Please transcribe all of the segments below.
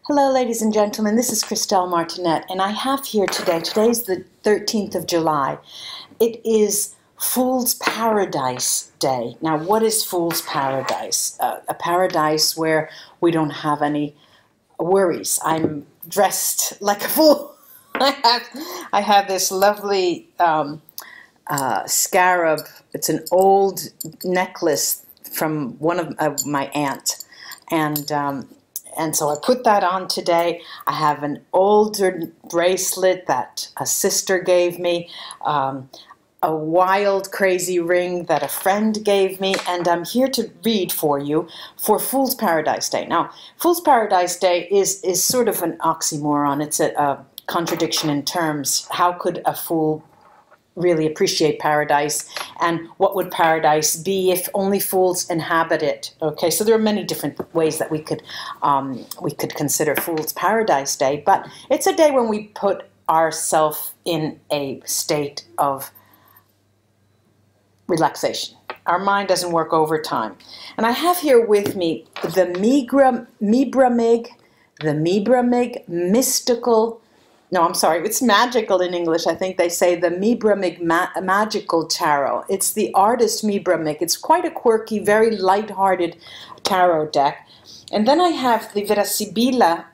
Hello ladies and gentlemen, this is Christelle Martinette, and I have here today, today's the 13th of July. It is Fool's Paradise Day. Now what is Fool's Paradise? A paradise where we don't have any worries. I'm dressed like a fool. I have this lovely scarab. It's an old necklace from one of my aunt, and so I put that on today. I have an older bracelet that a sister gave me, a wild, crazy ring that a friend gave me, and I'm here to read for you for Fool's Paradise Day. Now, Fool's Paradise Day is sort of an oxymoron. It's a contradiction in terms. How could a fool really appreciate paradise, and what would paradise be if only fools inhabit it? Okay, so there are many different ways that we could consider Fool's Paradise Day, but it's a day when we put ourselves in a state of relaxation. Our mind doesn't work overtime. And I have here with me the MIBRAMIG mystical. No, I'm sorry, it's magical in English. I think they say the MIBRAMIG Magical Tarot. It's the artist MIBRAMIG. It's quite a quirky, very light-hearted tarot deck. And then I have the VERA SIBILLA,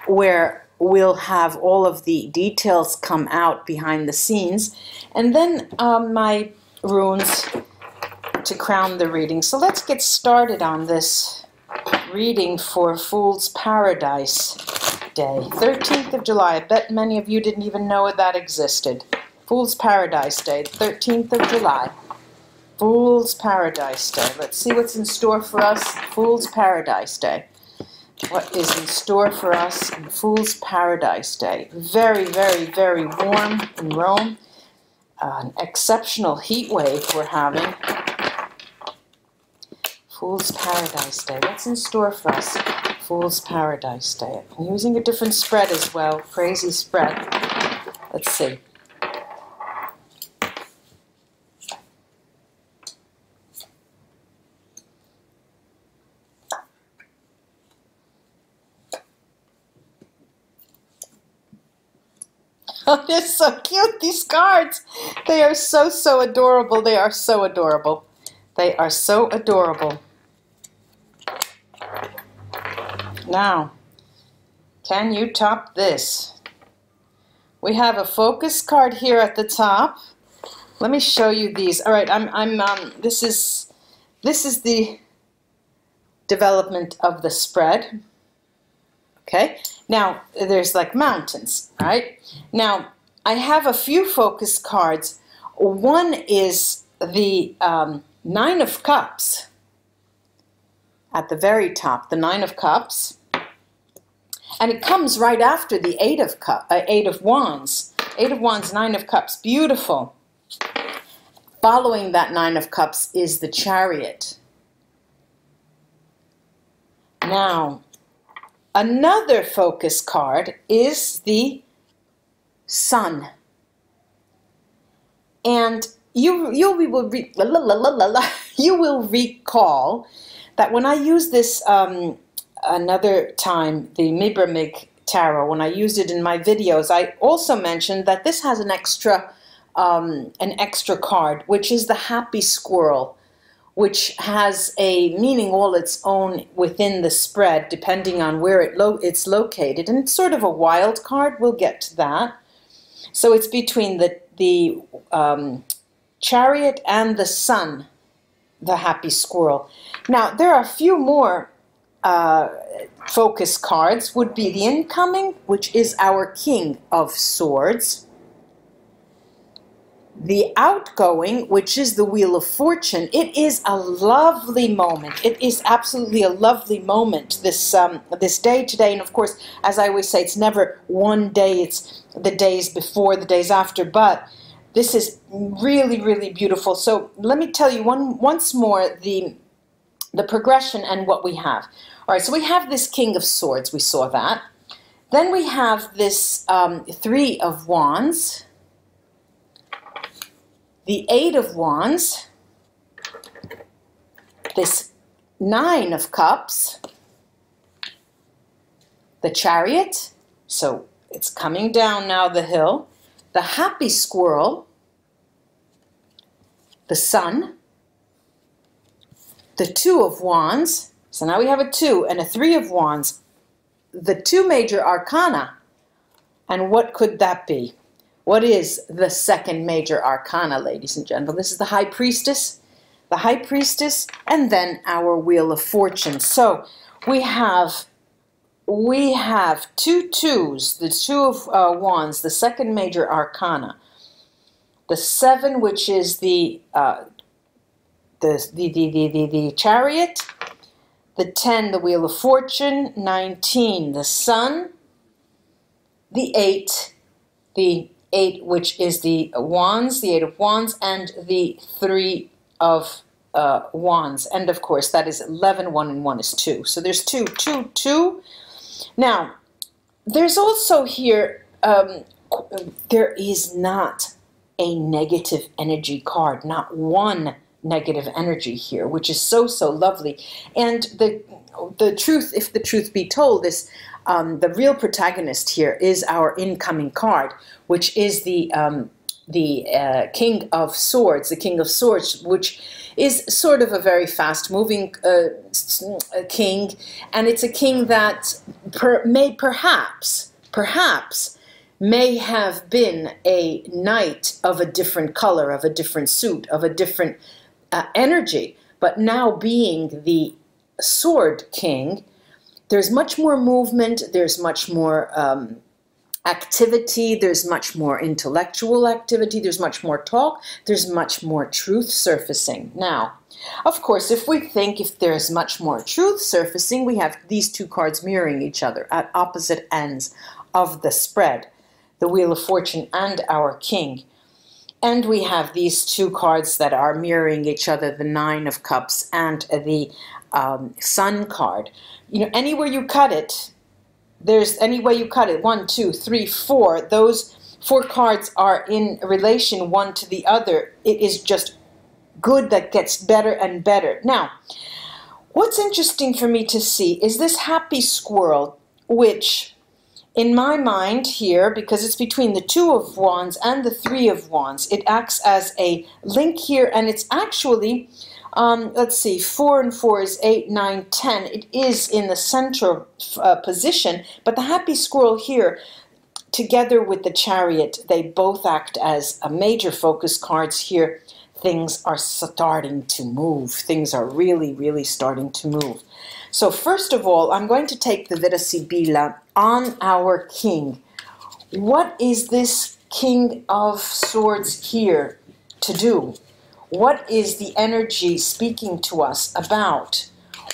where we'll have all of the details come out behind the scenes. And then my runes to crown the reading. So let's get started on this reading for Fool's Paradise Day, 13th of July. I bet many of you didn't even know that existed. Fool's Paradise Day, 13th of July. Fool's Paradise Day. Let's see what's in store for us. Fool's Paradise Day. What is in store for us in Fool's Paradise Day? Very, very, very warm in Rome. An exceptional heat wave we're having. Fool's Paradise Day. What's in store for us? Fool's Paradise Day. I'm using a different spread as well. Crazy spread. Let's see. Oh, they're so cute, these cards. They are so, so adorable. They are so adorable. They are so adorable. Now, can you top this? We have a focus card here at the top. Let me show you these. All right, this is the development of the spread. Okay, now there's like mountains, right? Now, I have a few focus cards. One is the Nine of Cups at the very top, the Nine of Cups, and it comes right after the Eight of Wands. Eight of Wands, Nine of Cups, beautiful. Following that Nine of Cups is the Chariot. Now, another focus card is the Sun. And you will recall that when I used this another time, the MIBRAMIG tarot, when I used it in my videos, I also mentioned that this has an extra card, which is the Happy Squirrel, which has a meaning all its own within the spread, depending on where it's located. And it's sort of a wild card. We'll get to that. So it's between the Chariot and the Sun, the Happy Squirrel. Now, there are a few more focus cards. Would be the Incoming, which is our King of Swords. The Outgoing, which is the Wheel of Fortune. It is a lovely moment. It is absolutely a lovely moment, this day today. And of course, as I always say, it's never one day. It's the days before, the days after. But this is really, really beautiful. So let me tell you once more the progression and what we have. All right, so we have this King of Swords. We saw that. Then we have this Three of Wands, the Eight of Wands, this Nine of Cups, the Chariot, so it's coming down now the hill, the Happy Squirrel, the Sun, the Two of Wands, so now we have a 2 and a 3 of Wands, the 2 major arcana, and what could that be? What is the second major arcana, ladies and gentlemen? This is the High Priestess, and then our Wheel of Fortune. So we have 2 twos, the 2 of Wands, the second major arcana, the 7, which is the Chariot, the 10, the Wheel of Fortune, 19, the Sun, the 8, which is the Wands, the 8 of Wands, and the 3 of Wands. And of course, that is 11, 1, and 1 is 2. So there's 2, 2, 2. Now, there's also here, there is not a negative energy card, not one negative energy here, which is so, so lovely. And the truth, if the truth be told, is the real protagonist here is our incoming card, which is the King of Swords, which is sort of a very fast-moving king, and it's a king that perhaps may have been a knight of a different color, of a different suit, of a different energy, but now being the Sword King, there's much more movement, there's much more activity, there's much more intellectual activity, there's much more talk, there's much more truth surfacing. Now, of course, if there's much more truth surfacing, we have these 2 cards mirroring each other at opposite ends of the spread, the Wheel of Fortune and our King. And we have these 2 cards that are mirroring each other, the 9 of Cups and the Sun card. You know, anywhere you cut it, there's any way you cut it, 1, 2, 3, 4, those 4 cards are in relation one to the other. It is just good that gets better and better. Now, what's interesting for me to see is this Happy Squirrel, which in my mind here, because it's between the 2 of Wands and the 3 of Wands, it acts as a link here, and it's actually, let's see, 4 and 4 is 8, 9, 10. It is in the central position, but the Happy Squirrel here, together with the Chariot, they both act as a major focus cards here. Things are starting to move. Things are really, really starting to move. So first of all, I'm going to take the Vera Sibilla on our King. What is this King of Swords here to do? What is the energy speaking to us about?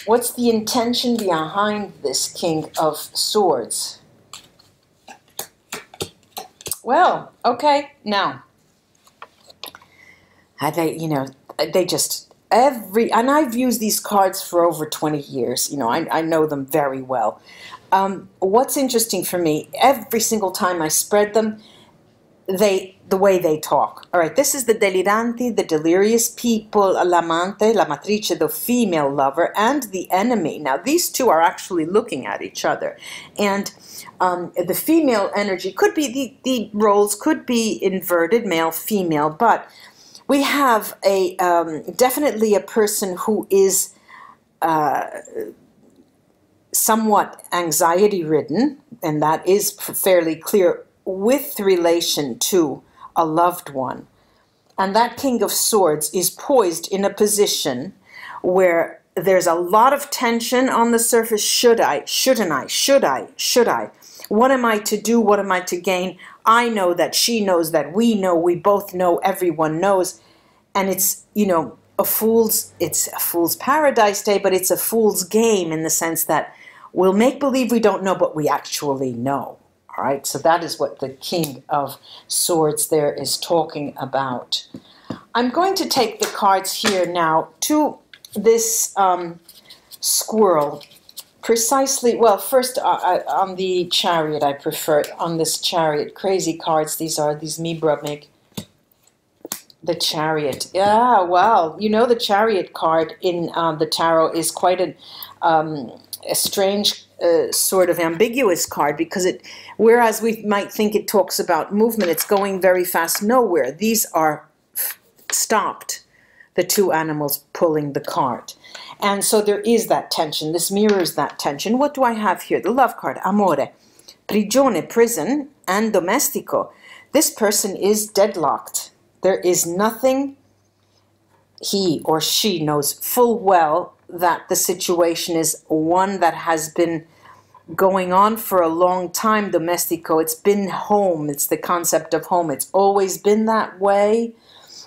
What's the intention behind this King of Swords? Well, okay, now, they just, and I've used these cards for over 20 years, I know them very well. What's interesting for me, every single time I spread them, the way they talk. All right, this is the deliranti, the delirious people, l'amante, la matrice, the female lover, and the enemy. Now, these 2 are actually looking at each other. And the female energy could be, the roles could be inverted, male, female, but we have definitely a person who is somewhat anxiety-ridden, and that is fairly clear with relation to a loved one. And that King of Swords is poised in a position where there's a lot of tension on the surface. Should I? Shouldn't I? Should I? Should I? What am I to do? What am I to gain? I know that she knows that we know, we both know, everyone knows. And it's, it's a fool's paradise day, but it's a fool's game in the sense that we'll make believe we don't know, but we actually know. All right, so that is what the King of Swords there is talking about. I'm going to take the cards here now to this squirrel. Precisely, well, first on the Chariot, I prefer on this Chariot. Crazy cards, these are these MIBRAMIG. The Chariot. Yeah, well, the Chariot card in the tarot is quite a strange sort of ambiguous card, because whereas we might think it talks about movement, it's going very fast nowhere. These are stopped, the two animals pulling the cart. And so there is that tension. This mirrors that tension. What do I have here? The love card, amore, prigione, prison, and domestico. This person is deadlocked. There is nothing. He or she knows full well that the situation is one that has been going on for a long time, domestico. It's been home. It's the concept of home. It's always been that way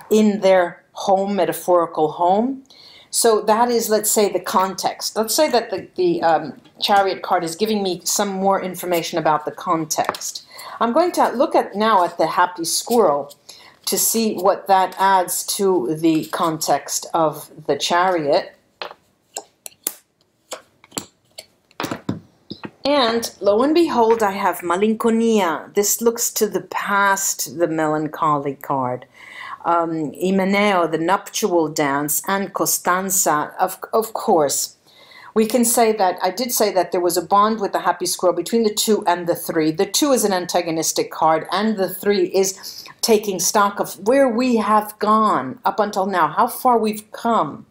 in their home, metaphorical home. So that is, let's say, the context. Let's say that the Chariot card is giving me some more information about the context. I'm going to look now at the happy squirrel to see what that adds to the context of the Chariot. And lo and behold, I have malinconia. This looks to the past, the melancholy card. Imeneo, the nuptial dance, and Costanza, of course. We can say that, I did say that there was a bond with the happy squirrel between the 2 and the 3. The 2 is an antagonistic card, and the 3 is taking stock of where we have gone up until now, how far we've come.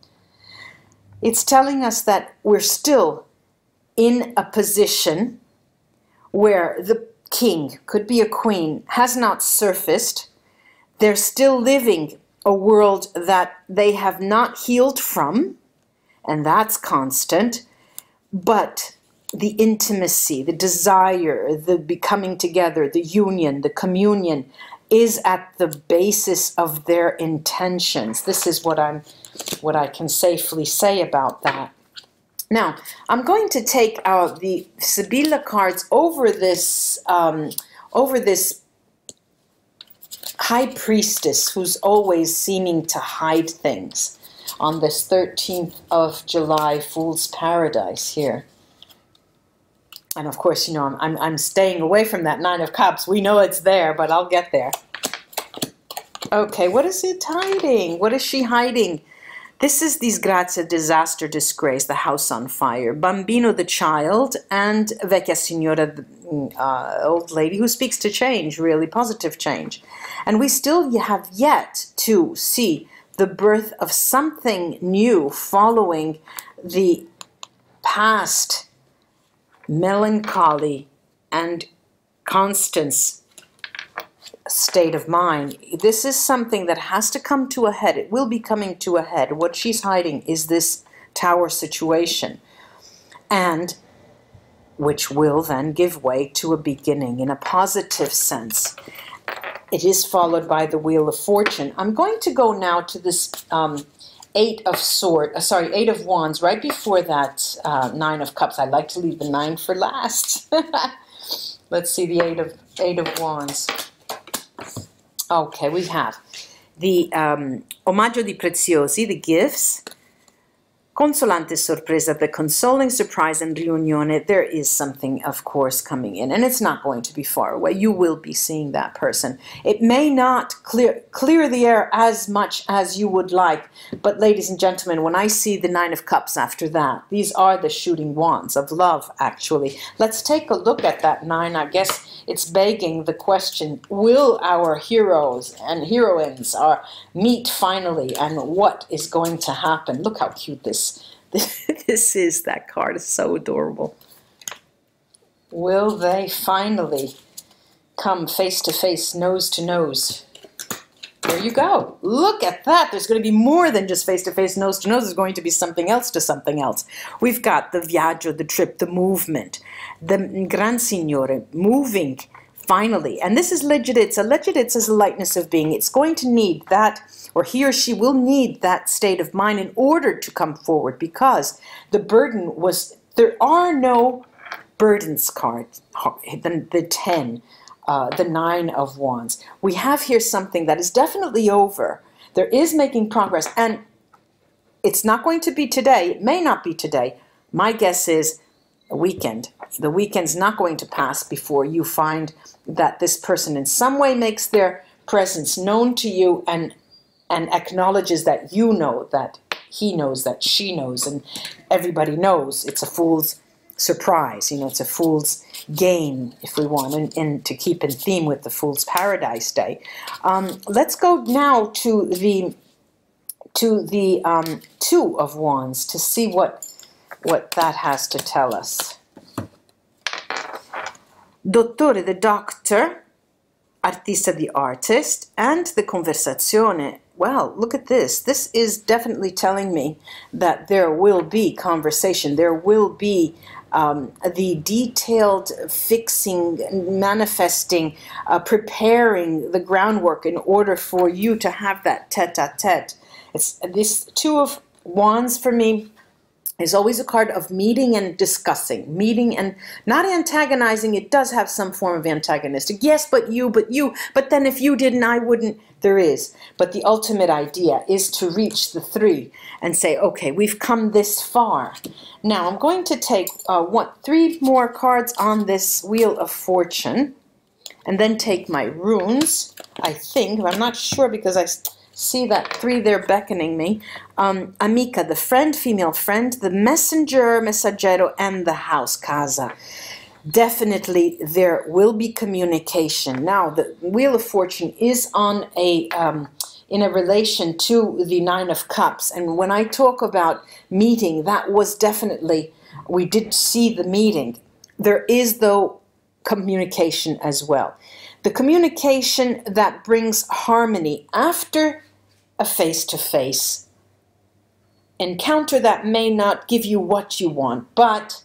It's telling us that we're still in a position where the king, could be a queen, has not surfaced. They're still living a world that they have not healed from, and that's constant, but the intimacy, the desire, the becoming together, the union, the communion is at the basis of their intentions. This is what I can safely say about that. Now, I'm going to take the Sibilla cards over this high priestess who's always seeming to hide things on this 13th of July Fool's Paradise here. And of course, you know, I'm staying away from that 9 of Cups. We know it's there, but I'll get there. Okay, what is it hiding? What is she hiding? This is disgrazia, disaster, disgrace, the house on fire, bambino, the child, and vecchia signora, the old lady who speaks to change, really positive change. And we still have yet to see the birth of something new following the past melancholy and Constance state of mind. This is something that has to come to a head. It will be coming to a head. What she's hiding is this tower situation, and which will then give way to a beginning in a positive sense. It is followed by the Wheel of Fortune. I'm going to go now to this 8 of Wands, right before that 9 of Cups. I like to leave the 9 for last. Let's see the 8 of Wands. Okay, we have the omaggio di preziosi, the gifts, consolante sorpresa, the consoling surprise, and riunione. There is something, of course, coming in, and it's not going to be far away. You will be seeing that person. It may not clear the air as much as you would like, but ladies and gentlemen, when I see the 9 of Cups after that, these are the shooting wands of love, actually. Let's take a look at that 9. I guess it's begging the question, will our heroes and heroines meet finally, and what is going to happen? Look how cute this is. That card is so adorable. Will they finally come face to face, nose to nose? There you go. Look at that. There's going to be more than just face to face, nose to nose. There's going to be something else to something else. We've got the viaggio, the trip, the movement, the gran signore, moving finally. And this is legitizza. Legitizza is a lightness of being. It's going to need that, or he or she will need that state of mind in order to come forward, because the burden was, there are no burdens cards, the 10, the 9 of Wands. We have here something that is definitely over. There is making progress, and it's not going to be today. It may not be today. My guess is a weekend. The weekend's not going to pass before you find that this person in some way makes their presence known to you, and acknowledges that you know, that he knows, that she knows, and everybody knows. It's a fool's surprise. You know, it's a fool's game, if we want, and to keep in theme with the Fool's Paradise Day. Let's go now to the Two of Wands to see what that has to tell us. Dottore, the doctor, artista, the artist, and the conversazione. Well, look at this. This is definitely telling me that there will be conversation. There will be the detailed fixing, manifesting, preparing the groundwork in order for you to have that tete-a-tete. It's this Two of Wands for me is always a card of meeting and discussing, meeting and not antagonizing. It does have some form of antagonistic. Yes, but you, but then if you didn't, I wouldn't. There is. But the ultimate idea is to reach the three and say, okay, we've come this far. Now I'm going to take three more cards on this Wheel of Fortune and then take my runes, I think. I'm not sure because I see that three there beckoning me. Amica, the friend, female friend, the messenger, messaggero, and the house, casa. Definitely there will be communication. Now, the Wheel of Fortune is on in a relation to the Nine of Cups. And when I talk about meeting, that was definitely, we did see the meeting. There is, though, communication as well. The communication that brings harmony after a face-to-face encounter that may not give you what you want, but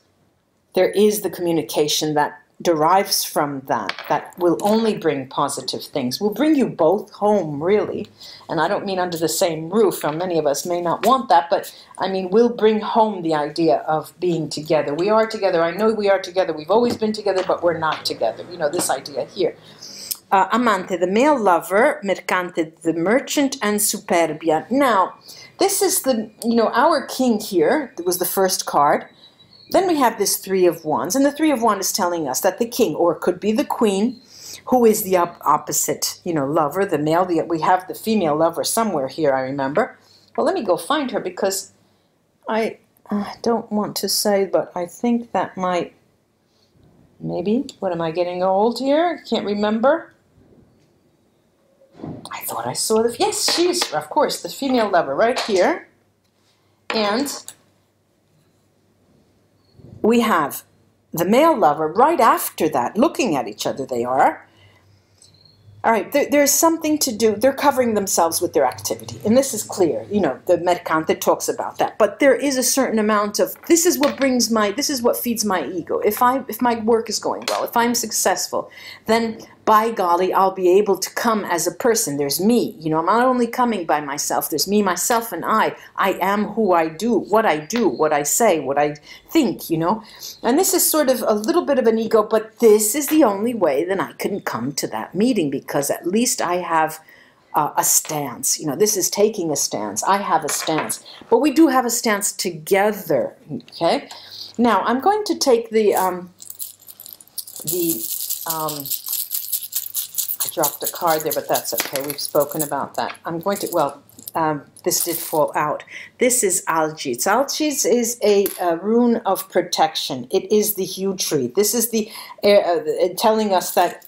there is the communication that derives from that will only bring positive things, will bring you both home, really. And I don't mean under the same roof. Many of us may not want that, but I mean, will bring home the idea of being together. We are together. I know we are together. We've always been together, but we're not together. You know, this idea here. Amante, the male lover, Mercante, the merchant, and Superbia. Now, this is the, you know, our king here. It was the first card. Then we have this Three of Wands, and the Three of Wands is telling us that the king, or it could be the queen, who is the opposite, you know, lover, the male. We have the female lover somewhere here, I remember. Well, let me go find her because I don't want to say, but I think that might, maybe, what am I getting old here? Can't remember. I thought I saw the, yes, she's, of course, the female lover right here. And we have the male lover right after that, looking at each other, they are. All right, there's something to do. They're covering themselves with their activity. And this is clear. You know, the Mercante talks about that. But there is a certain amount of, this is what brings my, this is what feeds my ego. If my work is going well, if I'm successful, then by golly, I'll be able to come as a person. There's me. You know, I'm not only coming by myself. There's me, myself, and I. I am who I do, what I say, what I think, you know. And this is sort of a little bit of an ego, but this is the only way that I can come to that meeting because at least I have a stance. You know, this is taking a stance. I have a stance. But we do have a stance together, okay? Now, I'm going to take I dropped a card there, but that's okay. We've spoken about that. I'm going to, well, this did fall out. This is Algiz. Algiz is a rune of protection. It is the hue tree. This is the telling us that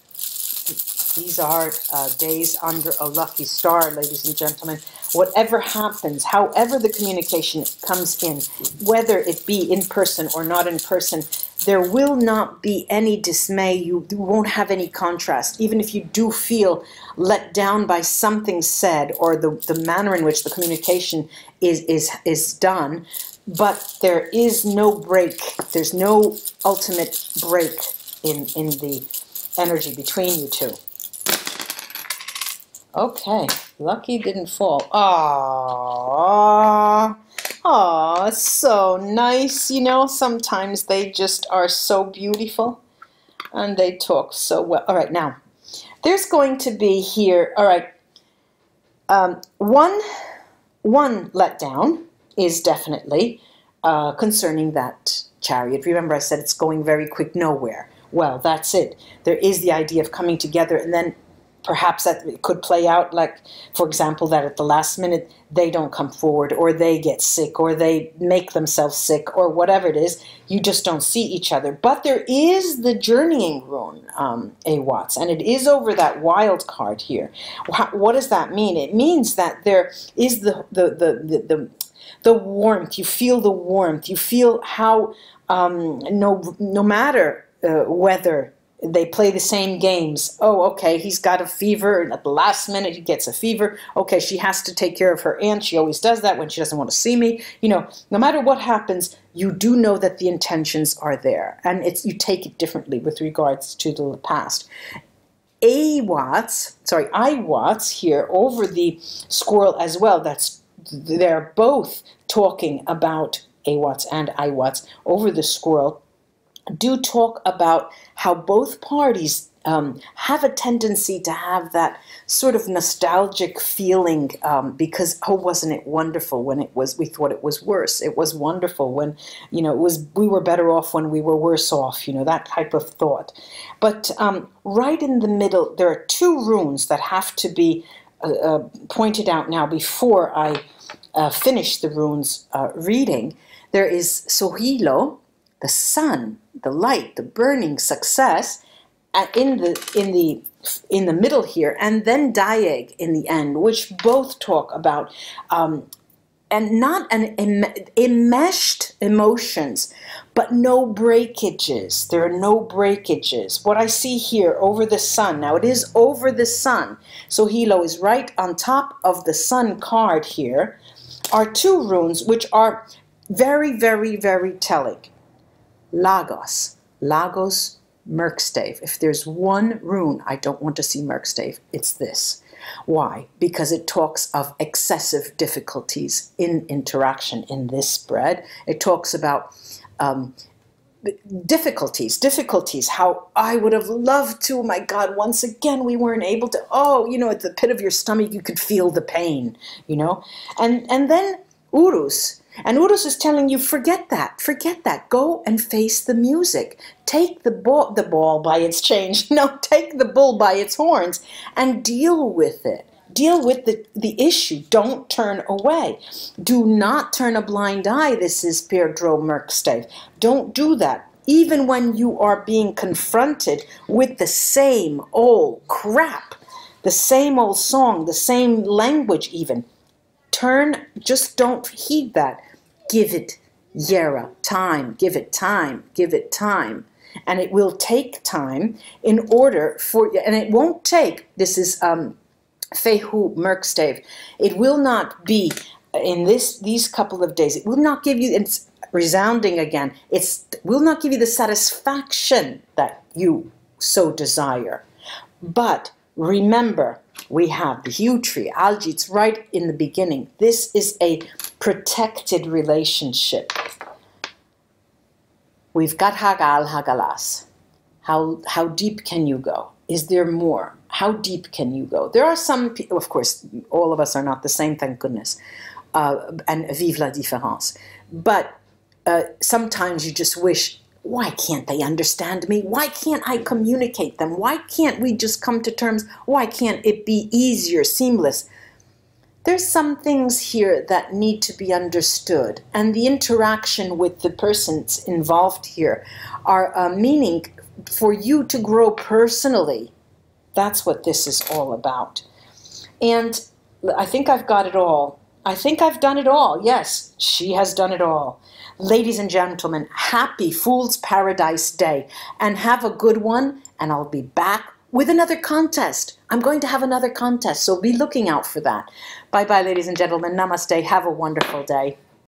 these are days under a lucky star, ladies and gentlemen. Whatever happens, however the communication comes in, whether it be in person or not in person, there will not be any dismay. You won't have any contrast. Even if you do feel let down by something said or the manner in which the communication is done, but there is no break. There's no ultimate break in the energy between you two. Okay, lucky didn't fall. Aww. Aww, so nice, you know, sometimes they just are so beautiful and they talk so well. All right, now, there's going to be here, all right, one letdown is definitely concerning that chariot. Remember I said it's going very quick nowhere. Well, that's it. There is the idea of coming together and then perhaps that it could play out like, for example, that at the last minute they don't come forward, or they get sick, or they make themselves sick, or whatever it is. You just don't see each other. But there is the journeying rune, Awats, and it is over that wild card here. What does that mean? It means that there is the warmth. You feel the warmth. You feel how no matter whether they play the same games. Oh, okay, he's got a fever, and at the last minute he gets a fever. Okay, she has to take care of her aunt. She always does that when she doesn't want to see me. You know, no matter what happens, you do know that the intentions are there, and you take it differently with regards to the past. Iwats here over the squirrel as well. They're both talking about Awats and Iwats over the squirrel. Do talk about how both parties have a tendency to have that sort of nostalgic feeling because, oh, wasn't it wonderful when we thought it was worse? It was wonderful when, you know, we were better off when we were worse off, you know, that type of thought. But right in the middle, there are two runes that have to be pointed out now before I finish the runes reading. There is Sohilo, the sun, the light, the burning success, in the middle here, and then Daeg in the end, which both talk about and not enmeshed emotions, but no breakages. There are no breakages. What I see here over the sun, now it is over the sun, so Hilo is right on top of the sun card here, are two runes which are very, very, very telling. Lagos, Merkstave. If there's one rune I don't want to see Merkstave, it's this. Why? Because it talks of excessive difficulties in interaction in this spread. It talks about difficulties, how I would have loved to, my God, once again we weren't able to, oh, you know, at the pit of your stomach you could feel the pain, you know. And then Urus. And Urus is telling you, forget that, go and face the music. Take the ball by its chains, no, take the bull by its horns and deal with it. Deal with the issue, don't turn away. Do not turn a blind eye, this is Pedro Merkstave. Don't do that. Even when you are being confronted with the same old crap, the same old song, the same language even, just don't heed that. Give it, Yera, time, give it time, give it time. And it will take time in order for, and it won't take, this is Fehu Merkstave, it will not be in these couple of days, it will not give you, it's resounding again, it will not give you the satisfaction that you so desire. But remember, we have the hue tree, algae, it's right in the beginning. This is a protected relationship. We've got Hagal, Hagalas. How deep can you go? Is there more? How deep can you go? There are some people, of course, all of us are not the same, thank goodness, and vive la différence. But sometimes you just wish, why can't they understand me? Why can't I communicate them? Why can't we just come to terms? Why can't it be easier, seamless? There's some things here that need to be understood, and the interaction with the persons involved here are meaning for you to grow personally. That's what this is all about. And I think I've got it all. I think I've done it all. Yes, she has done it all. Ladies and gentlemen, happy Fool's Paradise Day, and have a good one, and I'll be back with another contest. I'm going to have another contest, so be looking out for that. Bye-bye, ladies and gentlemen. Namaste. Have a wonderful day.